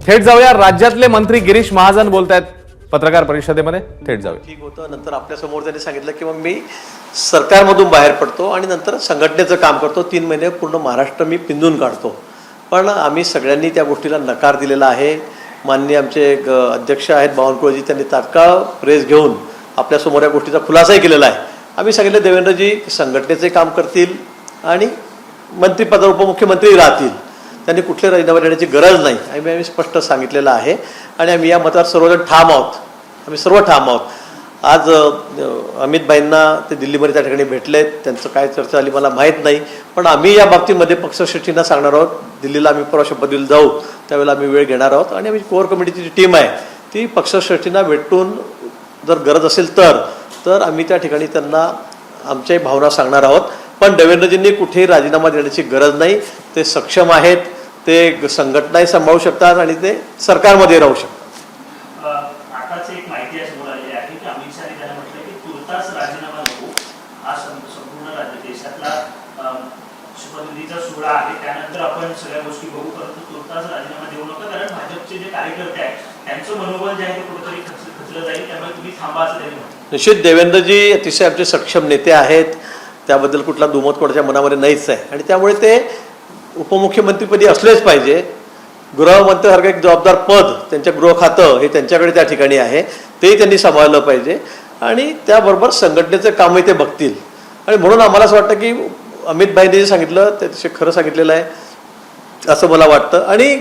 थेट जाऊया, राज्यातले मंत्री गिरीश महाजन बोलतायत पत्रकार परिषदेमध्ये. थेट जाऊया. ठीक होतं. नंतर आपल्या समोर त्यांनी सांगितलं की मग मी सरकारमधून बाहेर पडतो आणि नंतर संघटनेचं काम करतो, 3 महिने पूर्ण महाराष्ट्र मी पिंजून काढतो. पण आम्ही सगळ्यांनी त्या गोष्टीला नकार दिलेला आहे. माननीय आमचे अध्यक्ष आहेत बावनकुळेजी, त्यांनी तात्काळ प्रेस घेऊन आपल्यासमोर या गोष्टीचा खुलासाही केलेला आहे. आम्ही सांगितलं देवेंद्रजी संघटनेचे काम करतील आणि मंत्रिपदावर उपमुख्यमंत्री राहतील, त्यांनी कुठले राजीनामा देण्याची गरज नाही. आम्ही स्पष्ट सांगितलेलं आहे आणि आम्ही या मतावर सर्वजण ठाम आहोत. आम्ही सर्व ठाम आहोत. आज अमित भाईंना ते दिल्लीमध्ये त्या ठिकाणी भेटलेत, त्यांचं काय चर्चा आली मला माहीत नाही, पण आम्ही या बाबतीमध्ये पक्षश्रेष्ठींना सांगणार आहोत. दिल्लीला आम्ही परवा शपथविधीला जाऊ, त्यावेळेला आम्ही वेळ घेणार आहोत आणि आम्ही कोर कमिटीची जी टीम आहे ती पक्षश्रेष्ठींना भेटून जर गरज असेल तर आम्ही त्या ठिकाणी त्यांना आमच्याही भावना सांगणार आहोत. पण देवेंद्रजींनी कुठेही राजीनामा देण्याची गरज नाही. ते सक्षम आहेत, ते संघटनाही सांभाळू शकतात आणि ते सरकारमध्ये राहू शकतात. आताच एक माहिती समोर आलेली आहे की अमित शहा यांनी म्हटलं की तुर्तास राजीनामा नको. हा संपूर्ण राज्य देशातला शपथविधीचा सोहळा आहे, त्यानंतर आपण सगळ्या गोष्टी बघू, परंतु तुर्तास राजीनामा देऊ नका, कारण भाजपचे जे कार्यकर्ते आहेत त्यांचं मनोबल जे आहे ते कुठेतरी खचलं जाईल, त्यामुळे तुम्ही थांबा असं त्यांनी म्हटलं. निश्चित देवेंद्रजी अतिशय आमचे सक्षम नेते आहेत, त्याबद्दल कुठला दुमत कोणाच्या मनामध्ये नाहीच आहे आणि त्यामुळे ते उपमुख्यमंत्रीपदी असलेच पाहिजे. गृहमंत्र्यासारखं एक जबाबदार पद, त्यांच्या गृह खातं हे त्यांच्याकडे त्या ठिकाणी आहे, तेही त्यांनी सांभाळलं पाहिजे आणि त्याबरोबर संघटनेचं कामही ते बघतील. आणि म्हणून आम्हाला असं वाटतं की अमित भाईंनी जे सांगितलं ते अतिशय खरं सांगितलेलं आहे असं मला वाटतं. आणि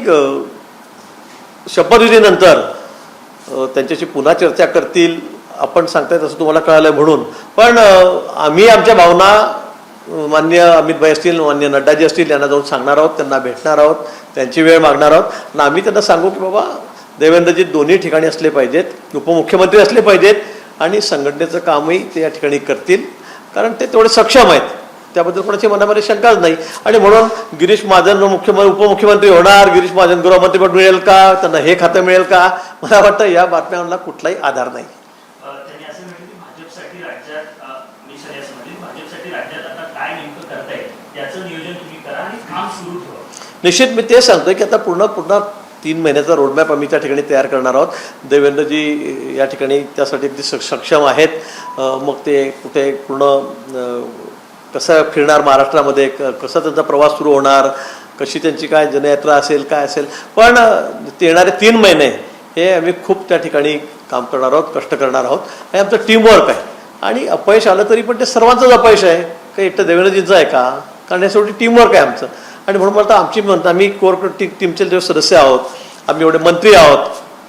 शपथविधीनंतर त्यांच्याशी पुन्हा चर्चा करतील, आपण सांगतायत असं तुम्हाला कळालं म्हणून. पण आम्ही आमच्या भावना माननीय अमित भाई असतील, माननीय नड्डाजी असतील यांना जाऊन सांगणार आहोत, त्यांना भेटणार आहोत, त्यांची वेळ मागणार आहोत आणि आम्ही त्यांना सांगू की बाबा देवेंद्रजी दोन्ही ठिकाणी असले पाहिजेत, उपमुख्यमंत्री असले पाहिजेत आणि संघटनेचं कामही ते या ठिकाणी करतील, कारण ते तेवढे सक्षम आहेत, त्याबद्दल कोणाची मनामध्ये शंकाच नाही. आणि म्हणून गिरीश महाजन उपमुख्यमंत्री होणार, गिरीश महाजन गृहमंत्रीपद मिळेल का, त्यांना हे खातं मिळेल का, मला वाटतं या बातम्यांना कुठलाही आधार नाही. त्यांनी असं म्हटलं की भाजपसाठी राज्यात भाजपसाठी राज्यात आता काय नेमकं करताय त्याचं नियोजन तुम्ही करा आणि काम सुरू ठेवा. निश्चित मी ते सांगतोय की आता पूर्ण 3 महिन्याचा रोडमॅप आम्ही त्या ठिकाणी तयार करणार आहोत. देवेंद्रजी या ठिकाणी त्यासाठी अगदी सक्षम आहेत. मग ते कुठे पूर्ण कसं फिरणार महाराष्ट्रामध्ये, कसा त्यांचा प्रवास सुरू होणार, कशी त्यांची काय जनयात्रा असेल, काय असेल, पण ते येणारे 3 महिने हे आम्ही खूप त्या ठिकाणी काम करणार आहोत, कष्ट करणार आहोत आणि आमचं टीमवर्क आहे. आणि अपयश आलं तरी पण ते सर्वांचंच अपयश आहे, काही एकटं देवेंद्रजींचं आहे का, कारण या शेवटी टीमवर्क आहे आमचं. आणि म्हणून मला आम्ही कोर टीमचे जे सदस्य आहोत, आम्ही एवढे मंत्री आहोत,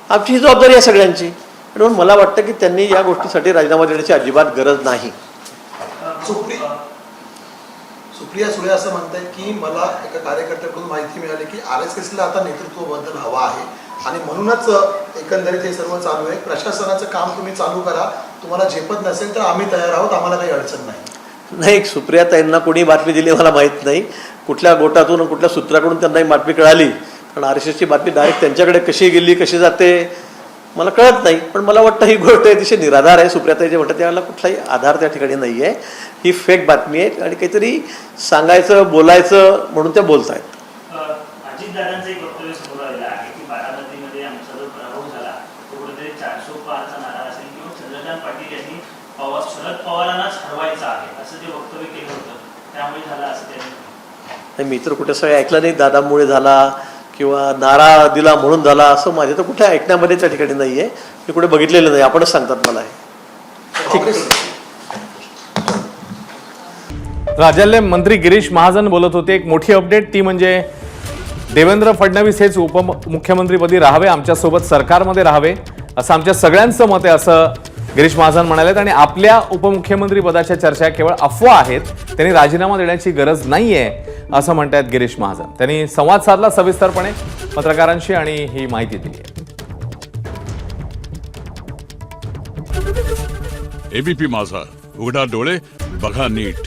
आमची ही जबाबदारी आहे सगळ्यांची. आणि म्हणून मला वाटतं की त्यांनी या गोष्टीसाठी राजीनामा देण्याची अजिबात गरज नाही. सुप्रिया सुळे असं म्हणतायत की मला एका कार्यकर्त्याकडून माहिती मिळाली की RSSला आता नेतृत्व बदल हवा आहे आणि म्हणूनच एकंदरीत हे सर्व चालू आहे. प्रशासनाचं काम तुम्ही चालू करा, तुम्हाला झेपत नसेल तर आम्ही तयार आहोत, आम्हाला काही अडचण नाही. नाही, सुप्रियाताईंना कोणी बातमी दिली मला माहीत नाही, कुठल्या गोटातून कुठल्या सूत्राकडून त्यांना ही बातमी कळाली, कारण RSSची बातमी डायरेक्ट त्यांच्याकडे कशी गेली, कशी जाते मला कळत नाही. पण मला वाटतं ही गोष्ट अतिशय निराधार आहे. सुप्रियाताई जे म्हणतात त्याला कुठलाही आधार त्या ठिकाणी नाही आहे. ही फेक बातमी आहे आणि काहीतरी सांगायचं बोलायचं म्हणून त्या बोलत आहेत. अजितदादांचं एक वक्तव्य समोर आलेलं आहे की बारामतीमध्ये आमचा जो पराभव झाला तो कुठेतरी 400 पारचा नारा असेल किंवा चंद्रकांत पाटील यांनी शरद पवारांनाच हरवायचं आहे असं ते वक्तव्य केलं होतं, त्यामुळे झालं असं त्यांनी. मी तर कुठे सगळं ऐकलं नाही, दादामुळे झाला किंवा नारा दिला म्हणून झाला असं माझ्या तर कुठे ऐकण्यामध्ये त्या ठिकाणी नाही आहे. मी कुठे बघितलेलं नाही, आपणच सांगतात मला हे. ठीक आहे. राज्यातले मंत्री गिरीश महाजन बोलत होते. एक मोठी अपडेट ती म्हणजे देवेंद्र फडणवीस हेच उपमुख्यमंत्रीपदी राहावे, आमच्यासोबत सरकारमध्ये राहावे असं आमच्या सगळ्यांचं मत आहे असं गिरीश महाजन म्हणालेत. आणि आपल्या उपमुख्यमंत्री पदाच्या चर्चा केवळ अफवा आहेत, त्यांनी राजीनामा देण्याची गरज नाहीये असं म्हणतायत गिरीश महाजन. त्यांनी संवाद साधला सविस्तरपणे पत्रकारांशी आणि ही माहिती दिली आहे. एबीपी माझा, उघडा डोळे बघा नीट.